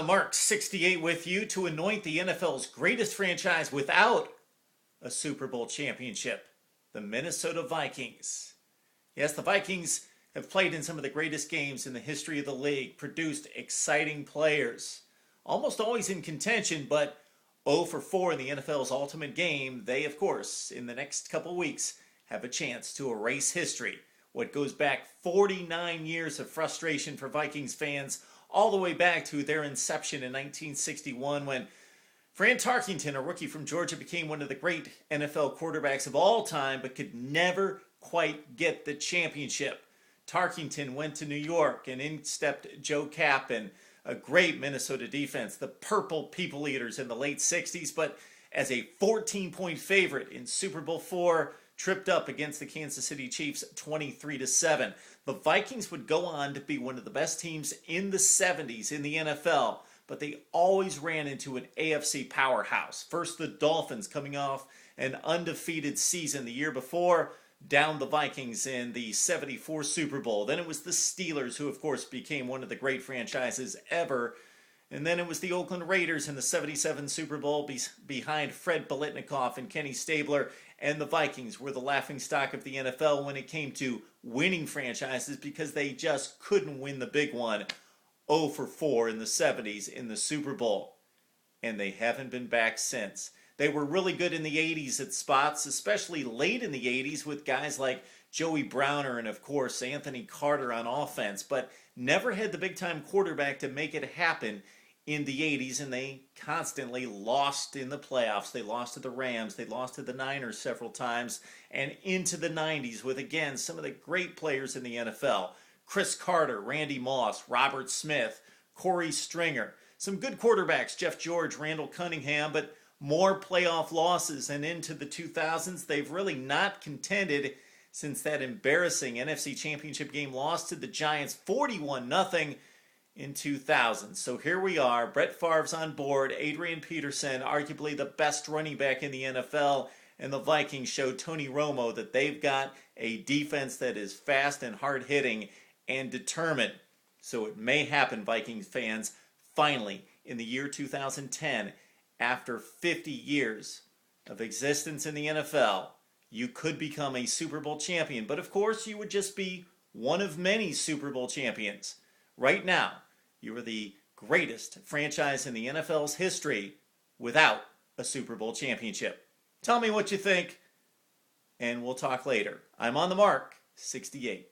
Mark 68 with you to anoint the NFL's greatest franchise without a Super Bowl championship, the Minnesota Vikings. Yes, the Vikings have played in some of the greatest games in the history of the league, produced exciting players, almost always in contention, but 0 for 4 in the NFL's ultimate game. They, of course, in the next couple weeks, have a chance to erase history. What goes back 49 years of frustration for Vikings fans, all the way back to their inception in 1961 when Fran Tarkenton, a rookie from Georgia, became one of the great NFL quarterbacks of all time, but could never quite get the championship. Tarkenton went to New York, and in stepped Joe Kapp and a great Minnesota defense, the Purple People Eaters in the late 60s, but as a 14-point favorite in Super Bowl IV, tripped up against the Kansas City Chiefs 23-7. The Vikings would go on to be one of the best teams in the 70s in the NFL, but they always ran into an AFC powerhouse. First the Dolphins, coming off an undefeated season the year before, down the Vikings in the 74 Super Bowl. Then it was the Steelers, who of course became one of the great franchises ever. And then it was the Oakland Raiders in the 77 Super Bowl behind Fred Biletnikoff and Kenny Stabler. And the Vikings were the laughingstock of the NFL when it came to winning franchises because they just couldn't win the big one. 0 for 4 in the 70s in the Super Bowl. And they haven't been back since. They were really good in the 80s at spots, especially late in the 80s with guys like Joey Browner and, of course, Anthony Carter on offense, but never had the big-time quarterback to make it happen in the 80s, and they constantly lost in the playoffs. They lost to the Rams, they lost to the Niners several times, and into the 90s with, again, some of the great players in the NFL. Chris Carter, Randy Moss, Robert Smith, Corey Stringer. Some good quarterbacks, Jeff George, Randall Cunningham, but more playoff losses, and into the 2000s, they've really not contended since that embarrassing NFC Championship game loss to the Giants 41-0 in 2000. So here we are, Brett Favre's on board, Adrian Peterson, arguably the best running back in the NFL, and the Vikings showed Tony Romo that they've got a defense that is fast and hard-hitting and determined. So it may happen, Vikings fans, finally, in the year 2010, after 50 years of existence in the NFL, you could become a Super Bowl champion. But of course, you would just be one of many Super Bowl champions. Right now, you are the greatest franchise in the NFL's history without a Super Bowl championship. Tell me what you think, and we'll talk later. I'm on the mark, 68.